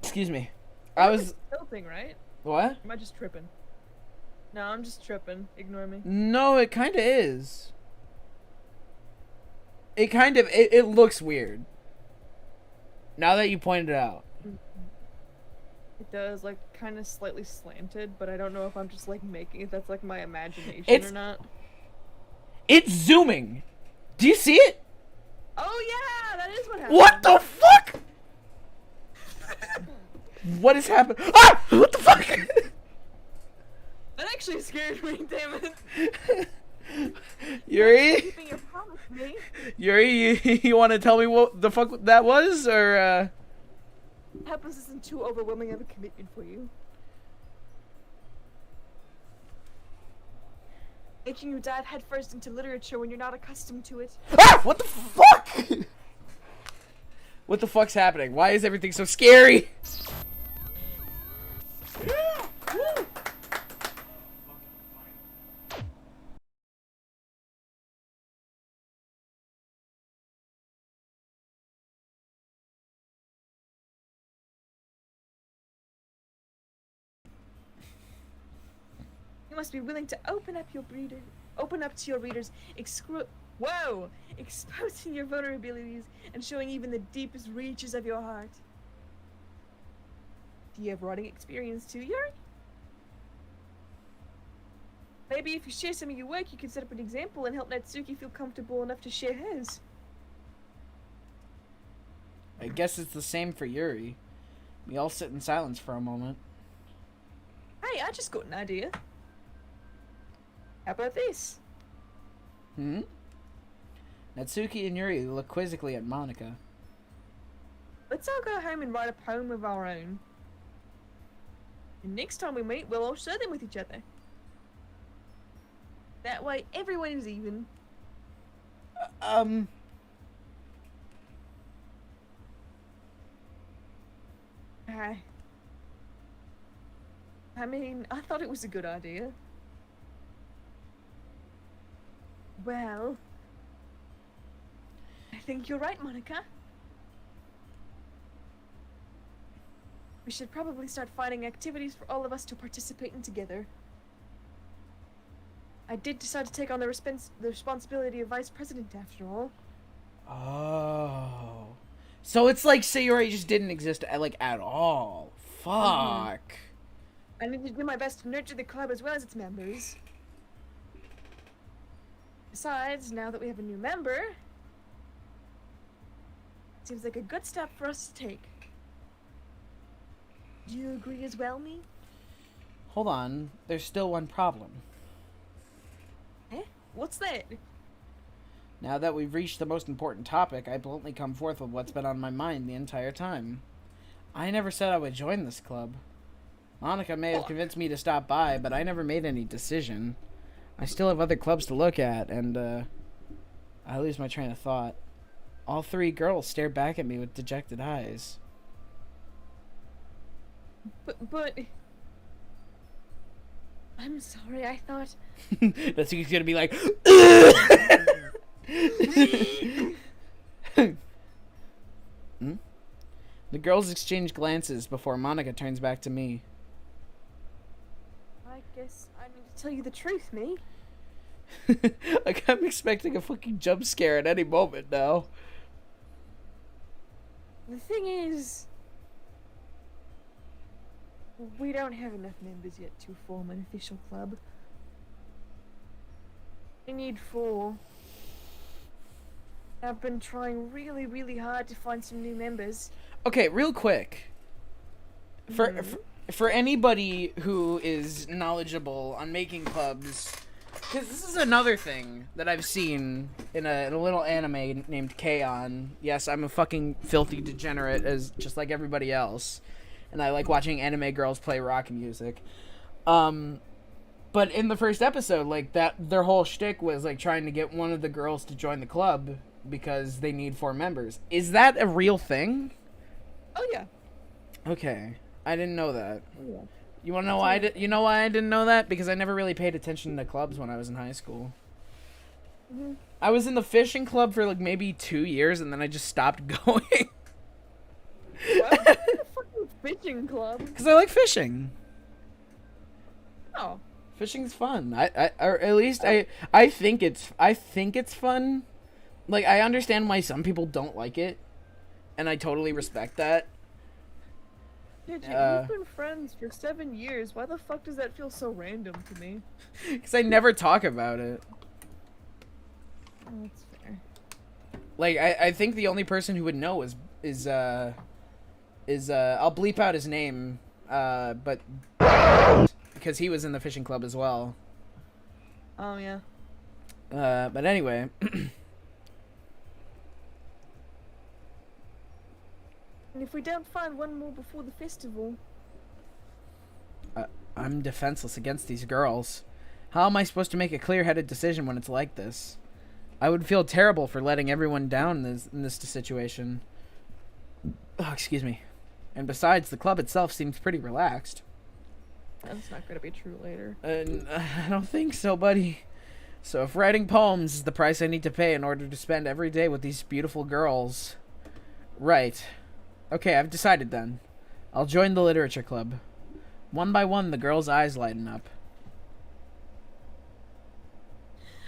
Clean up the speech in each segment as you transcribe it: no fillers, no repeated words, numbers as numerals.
Excuse me. I was tilting, right? what? Am I just tripping? No, I'm just tripping. Ignore me. No, it kind of is. It looks weird. Now that you pointed it out. It does, like, kind of slightly slanted, but I don't know if I'm just, like, making it. That's, like, my imagination or It's not. it's zooming. Do you see it? Oh, yeah! That is what happened. What the fuck? What is happening? Ah! What the fuck? That actually scared me, damn it. Yuri? Keeping your promise, me. Yuri, you want to tell me what the fuck that was, or Hope this isn't too overwhelming of a commitment for you. Making you dive headfirst into literature when you're not accustomed to it. Ah! What the fuck? What the fuck's happening? Why is everything so scary? You must be willing to open up to your readers, exposing your vulnerabilities and showing even the deepest reaches of your heart. Do you have writing experience too, Yuri? Maybe if you share some of your work, you can set up an example and help Natsuki feel comfortable enough to share hers. I guess it's the same for Yuri. We all sit in silence for a moment. Hey, I just got an idea. How about this? Natsuki and Yuri look quizzically at Monica. Let's all go home and write a poem of our own. And next time we meet, we'll all share them with each other. That way, everyone is even. I mean, I thought it was a good idea. Well, I think you're right, Monica. We should probably start finding activities for all of us to participate in together. I did decide to take on the responsibility of vice president after all. Oh. So it's like Sayori just didn't exist like at all. Fuck. I need to do my best to nurture the club as well as its members. Besides, now that we have a new member, seems like a good step for us to take. Do you agree as well, me? Hold on. There's still one problem. Eh? What's that? Now that we've reached the most important topic, I bluntly come forth with what's been on my mind the entire time. I never said I would join this club. Monica may have convinced me to stop by, but I never made any decision. I still have other clubs to look at, and, I lose my train of thought. All three girls stare back at me with dejected eyes. But... I'm sorry, I thought... That's who's gonna be like... Hmm? The girls exchange glances before Monica turns back to me. I guess I need to tell you the truth, me. Like, I'm expecting a fucking jump scare at any moment now. The thing is... we don't have enough members yet to form an official club. We need 4. I've been trying really, really hard to find some new members. Okay, real quick. For anybody who is knowledgeable on making clubs, because this is another thing that I've seen in a little anime named K-On! Yes, I'm a fucking filthy degenerate as just like everybody else, and I like watching anime girls play rock music. But in the first episode, like that, their whole shtick was like trying to get one of the girls to join the club because they need 4 members. Is that a real thing? Oh yeah. Okay, I didn't know that. Yeah. You wanna know why? You know why I didn't know that? Because I never really paid attention to clubs when I was in high school. I was in the fishing club for like maybe 2 years, and then I just stopped going. What? Who the fuck fishing club? Because I like fishing. Oh. Fishing's fun. Or at least I think it's fun. Like, I understand why some people don't like it, and I totally respect that. Dude, you've been friends for 7 years. Why the fuck does that feel so random to me? Because I never talk about it. Oh, that's fair. Like, I think the only person who would know is I'll bleep out his name, but because he was in the fishing club as well. Oh, yeah. But anyway. And if we don't find one more before the festival... I'm defenseless against these girls. How am I supposed to make a clear-headed decision when it's like this? I would feel terrible for letting everyone down in this situation. Oh, excuse me. And besides, the club itself seems pretty relaxed. That's not gonna be true later. I don't think so, buddy. So if writing poems is the price I need to pay in order to spend every day with these beautiful girls... Right. Okay, I've decided then. I'll join the literature club. One by one, the girls' eyes lighten up.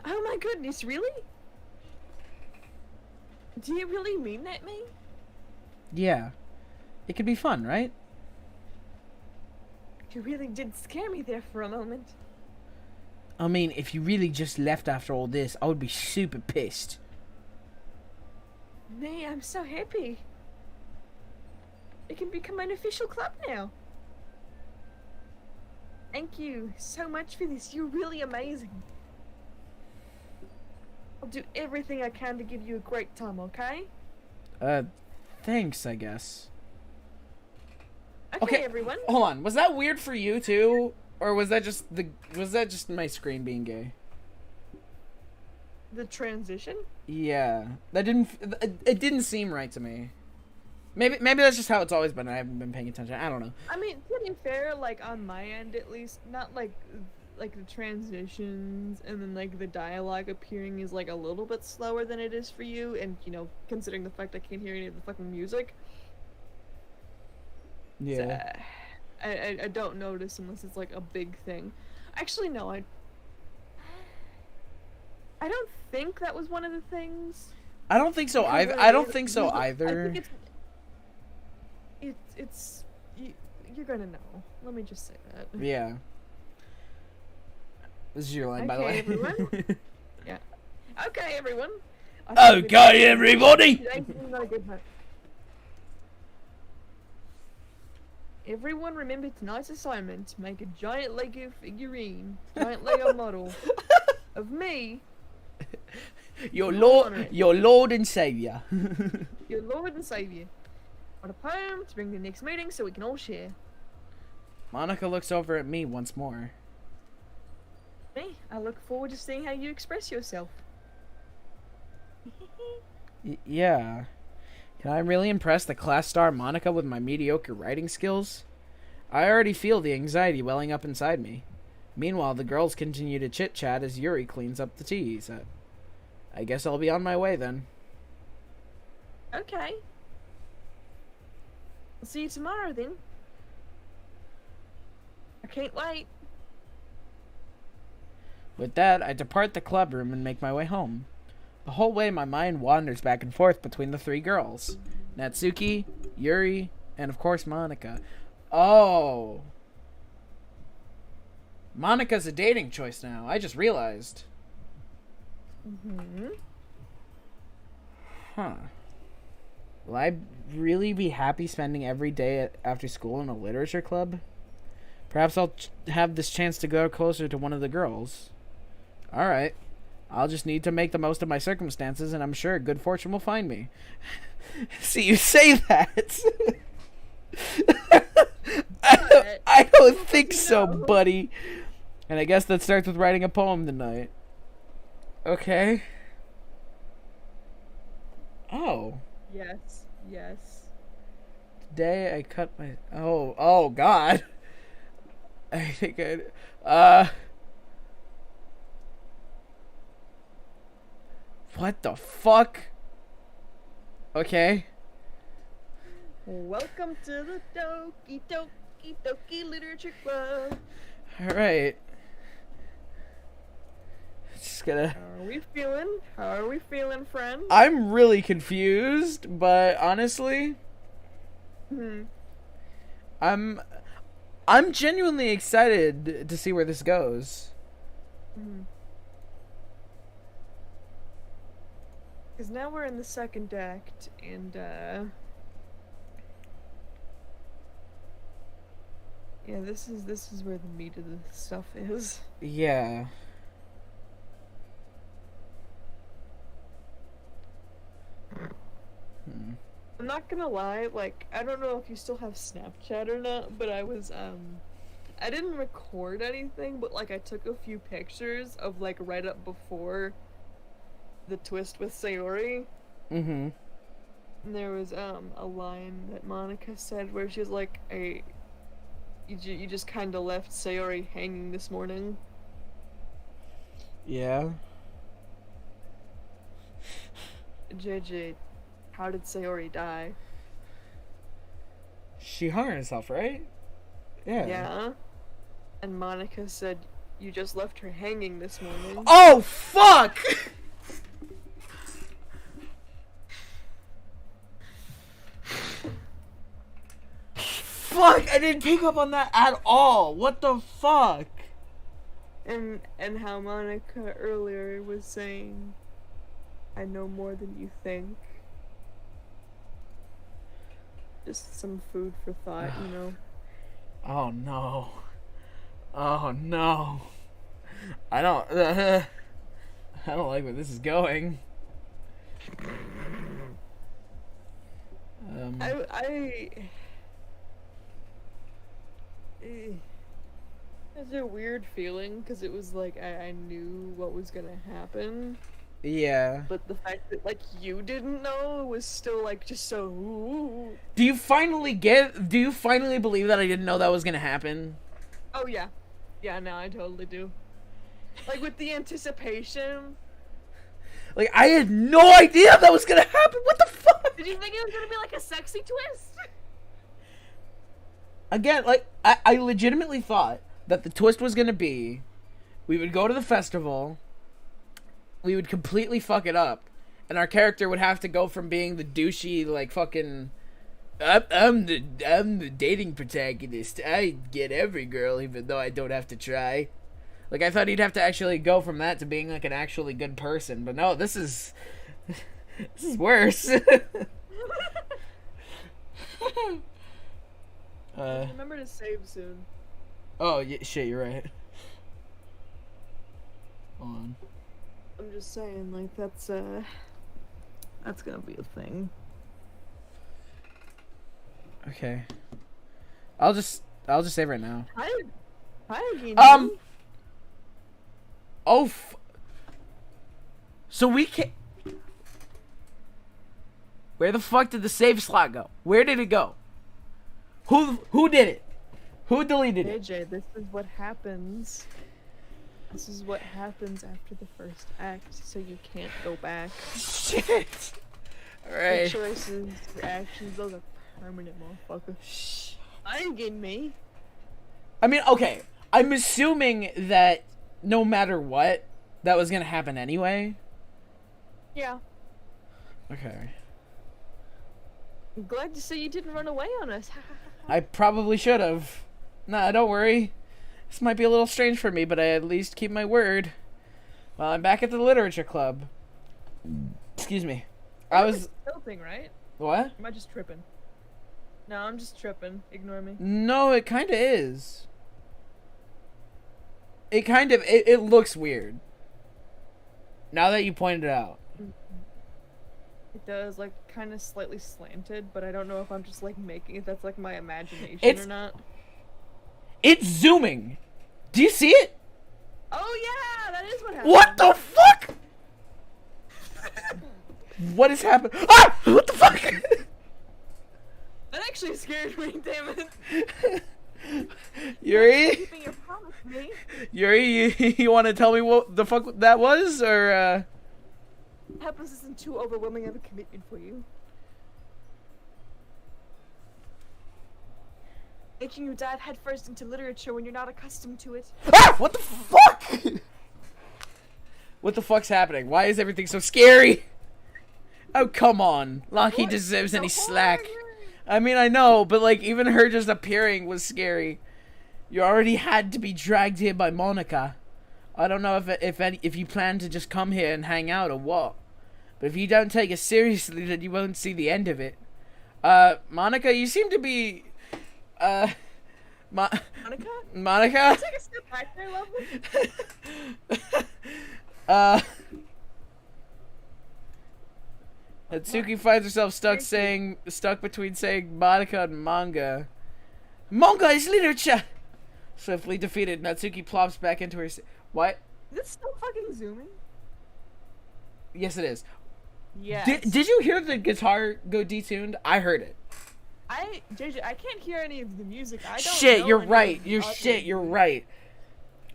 Oh my goodness, really? Do you really mean that, me? Yeah. It could be fun, right? You really did scare me there for a moment. I mean, if you really just left after all this, I would be super pissed. Me, I'm so happy. It can become an official club now. Thank you so much for this. You're really amazing. I'll do everything I can to give you a great time, okay? Thanks, I guess. Okay, everyone. Hold on. Was that weird for you too? Or was that just my screen being gay? The transition? Yeah. It didn't seem right to me. Maybe that's just how it's always been. I haven't been paying attention. I don't know. I mean, to be fair, like on my end at least, not like the transitions and then like the dialogue appearing is like a little bit slower than it is for you, and you know, considering the fact I can't hear any of the fucking music. Yeah. So, I don't notice unless it's like a big thing. Actually, no, I don't think that was one of the things. I don't think so either. I don't think so either. I think it's you're gonna know. Let me just say that. Yeah. This is your line, by the Okay, way. everyone. Yeah. Okay, everyone. Okay, everybody. Today's not a good night. Everyone remember tonight's assignment. Make a giant Lego figurine, giant Lego model of me. Your Lord and Savior. Your Lord and Savior. Write a poem to bring the next meeting so we can all share. Monica looks over at me once more. Me, I look forward to seeing how you express yourself. Yeah. Can I really impress the class star Monica with my mediocre writing skills? I already feel the anxiety welling up inside me. Meanwhile, the girls continue to chit-chat as Yuri cleans up the tea set. I guess I'll be on my way then. Okay. I'll see you tomorrow then. I can't wait. With that, I depart the club room and make my way home. The whole way, my mind wanders back and forth between the three girls. Natsuki, Yuri, and of course Monica. Oh. Monica's a dating choice now. I just realized. Mm-hmm. Huh. Will I really be happy spending every day after school in a literature club? Perhaps I'll have this chance to go closer to one of the girls. Alright. I'll just need to make the most of my circumstances, and I'm sure good fortune will find me. See, you say that. I don't think so, buddy. And I guess that starts with writing a poem tonight. Okay. Oh. Yes. Yes. Today I cut my... Oh, God. I think I... What the fuck? Okay. Welcome to the Doki Doki Doki Literature Club. Alright. Just gonna... How are we feeling? How are we feeling, friend? I'm really confused, but honestly... I'm genuinely excited to see where this goes. Because now we're in the second act, and yeah, this is where the meat of the stuff is. Yeah. I'm not gonna lie, like, I don't know if you still have Snapchat or not, but I was, I didn't record anything, but, like, I took a few pictures of, like, right up before the twist with Sayori. And there was, a line that Monica said where she was like, you just kind of left Sayori hanging this morning. Yeah. JJ, how did Sayori die? She hung herself, right? Yeah. Yeah. And Monica said, you just left her hanging this morning. Oh, fuck! Fuck! I didn't pick up on that at all! What the fuck? And how Monica earlier was saying, I know more than you think. Just some food for thought, you know? Oh no. Oh no. I don't like where this is going. It's a weird feeling, because it was like, I knew what was gonna happen. Yeah. But the fact that, like, you didn't know was still, like, just so... Ooh. Do you finally believe that I didn't know that was gonna happen? Oh, yeah. Yeah, no, I totally do. Like, with the anticipation... Like, I had no idea that was gonna happen! What the fuck? Did you think it was gonna be, like, a sexy twist? Again, like, I legitimately thought that the twist was gonna be... We would go to the festival... We would completely fuck it up, and our character would have to go from being the douchey, like, fucking, I'm the dating protagonist. I get every girl, even though I don't have to try. Like, I thought he'd have to actually go from that to being, like, an actually good person, but no, this is worse. Remember to save soon. Oh, yeah, shit, you're right. Hold on. I'm just saying, like, that's gonna be a thing. Okay. I'll just save right now. Hi again. Oh, so we can... Where the fuck did the save slot go? Where did it go? Who did it? Who deleted it? AJ, this is what happens. This is what happens after the first act, so you can't go back. Shit! Alright. Your choices, your actions, those are permanent, motherfucker. Shh. I ain't getting me. I mean, okay. I'm assuming that no matter what, that was gonna happen anyway. Yeah. Okay. I'm glad to see you didn't run away on us. I probably should have. Nah, don't worry. This might be a little strange for me, but I at least keep my word. Well, I'm back at the literature club. Excuse me. I was tilting, right? What? Am I just tripping? No, I'm just tripping. Ignore me. No, it kind of is. It looks weird. Now that you pointed it out. It does, like, kind of slightly slanted, but I don't know if I'm just, like, making it. That's, like, my imagination or not. It's zooming. Do you see it? Oh yeah, that is what happened. What the fuck? What is happening? Ah! What the fuck? That actually scared me, damn it. Yuri? Keeping your promise, me. Yuri, you want to tell me what the fuck that was, or Happens isn't too overwhelming of a commitment for you. making you dive headfirst into literature when you're not accustomed to it. Ah! What the fuck? What the fuck's happening? Why is everything so scary? Oh, come on. Locky What? deserves any The slack. horror! I mean, I know, but like, even her just appearing was scary. You already had to be dragged here by Monica. I don't know if you plan to just come here and hang out or what. But if you don't take it seriously, then you won't see the end of it. Monica, you seem to be, Monica? Monica? Let's take a step back there, lovely. Natsuki finds herself stuck between saying Monica and manga. Manga is literature! Swiftly defeated, Natsuki plops back into her What? Is it still fucking zooming? Yes, it is. Yes. Did you hear the guitar go detuned? I heard it. JJ, I can't hear any of the music. I don't Shit, know you're any right. of the You're other shit, you're music. right.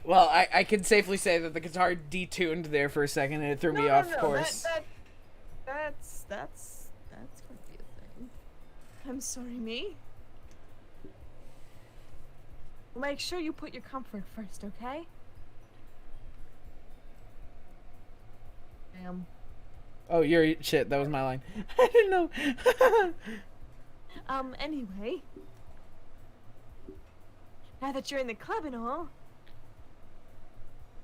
Well, I can safely say that the guitar detuned there for a second and it threw me off course. That's gonna be a thing. I'm sorry, me. Make sure you put your comfort first, okay? Damn. Oh, you're shit. That was my line. I didn't know. Anyway. Now that you're in the club and all,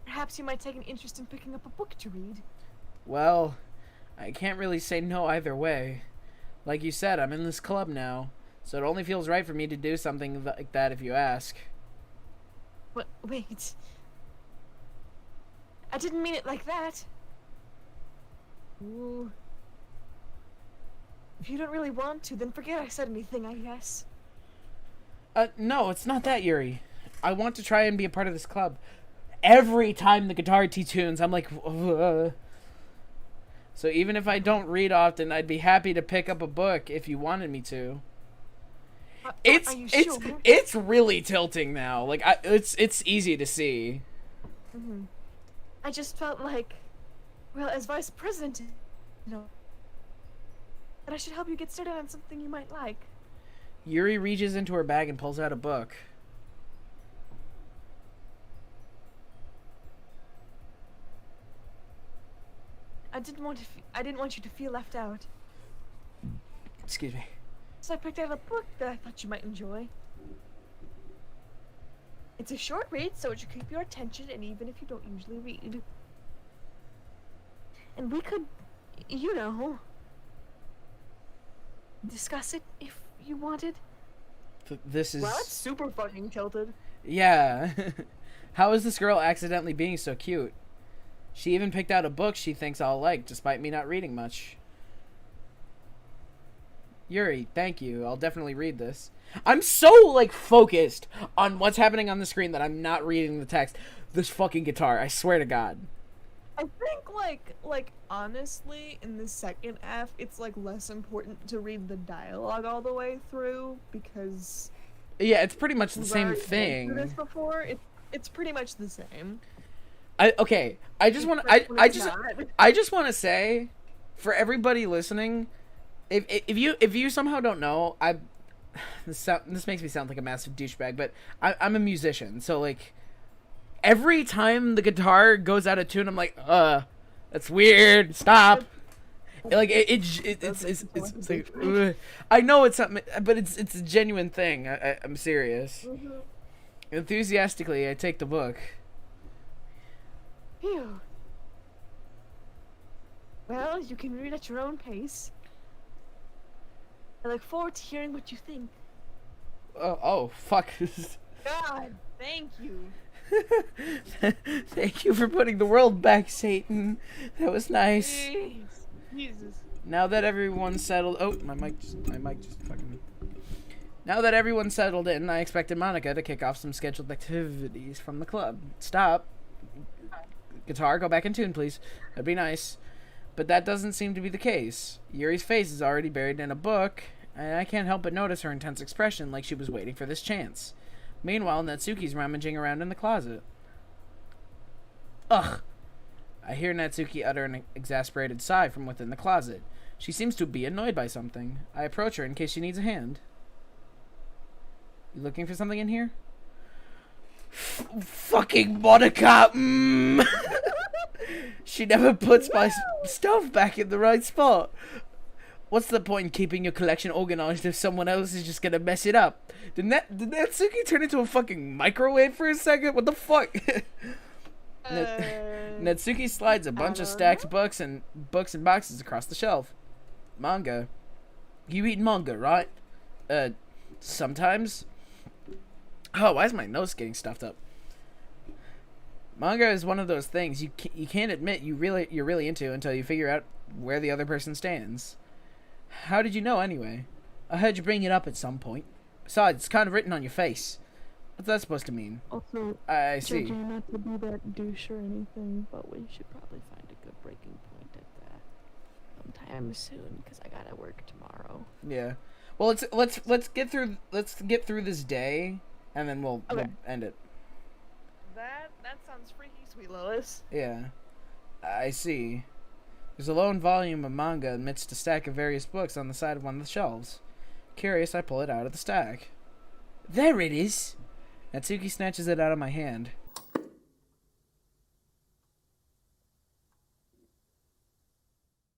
perhaps you might take an interest in picking up a book to read. Well, I can't really say no either way. Like you said, I'm in this club now, so it only feels right for me to do something like that if you ask. What? Wait. I didn't mean it like that. Ooh. If you don't really want to, then forget I said anything, I guess. No, it's not that, Yuri. I want to try and be a part of this club. Every time the guitar tunes, I'm like, ugh. So even if I don't read often, I'd be happy to pick up a book if you wanted me to. Are you sure? It's really tilting now. Like it's easy to see. Mm-hmm. I just felt like, well, as vice president, that I should help you get started on something you might like. Yuri reaches into her bag and pulls out a book. I didn't want you to feel left out. Excuse me. So I picked out a book that I thought you might enjoy. It's a short read, so it should keep your attention, and even if you don't usually read. And we could, discuss it if you wanted. This is... Well, it's super fucking tilted. Yeah. How is this girl accidentally being so cute? She even picked out a book she thinks I'll like, despite me not reading much. Yuri, thank you. I'll definitely read this. I'm so, like, focused on what's happening on the screen that I'm not reading the text. This fucking guitar, I swear to God. I think, like, honestly, in the second F, it's, like, less important to read the dialogue all the way through, because... Yeah, it's pretty much the same I've thing. been through this before. It's pretty much the same. I just want to say, for everybody listening, if you somehow don't know, this makes me sound like a massive douchebag, but I'm a musician, so like every time the guitar goes out of tune, I'm like, that's weird. Stop. Like it's like, ugh. I know it's something, but it's a genuine thing. I'm serious. Mm-hmm. Enthusiastically, I take the book. Phew. Well, you can read at your own pace. I look forward to hearing what you think. Oh, fuck. God, thank you. Thank you for putting the world back, Satan. That was nice. Jeez. Jesus. Now that everyone's settled... Oh, my mic just fucking... Now that everyone's settled in, I expected Monica to kick off some scheduled activities from the club. Stop. Guitar, go back in tune, please. That'd be nice. But that doesn't seem to be the case. Yuri's face is already buried in a book, and I can't help but notice her intense expression like she was waiting for this chance. Meanwhile, Natsuki's rummaging around in the closet. Ugh. I hear Natsuki utter an exasperated sigh from within the closet. She seems to be annoyed by something. I approach her in case she needs a hand. You looking for something in here? Fucking Monica! She never puts my stuff back in the right spot. What's the point in keeping your collection organized if someone else is just gonna mess it up? Did Natsuki turn into a fucking microwave for a second? What the fuck? Natsuki slides a bunch of stacked books and boxes across the shelf. Manga. You read manga, right? Sometimes. Oh, why is my nose getting stuffed up? Manga is one of those things you can't admit you're really into until you figure out where the other person stands. How did you know anyway? I heard you bring it up at some point. Besides, it's kind of written on your face. What's that supposed to mean? Also, I see. judging not to be that douche or anything, but we should probably find a good breaking point at that sometime soon, because I gotta work tomorrow. Yeah. Well, let's get through this day, and then we'll end it. That sounds freaky, sweet Lois. Yeah. I see. There's a lone volume of manga amidst a stack of various books on the side of one of the shelves. Curious, I pull it out of the stack. There it is! Natsuki snatches it out of my hand.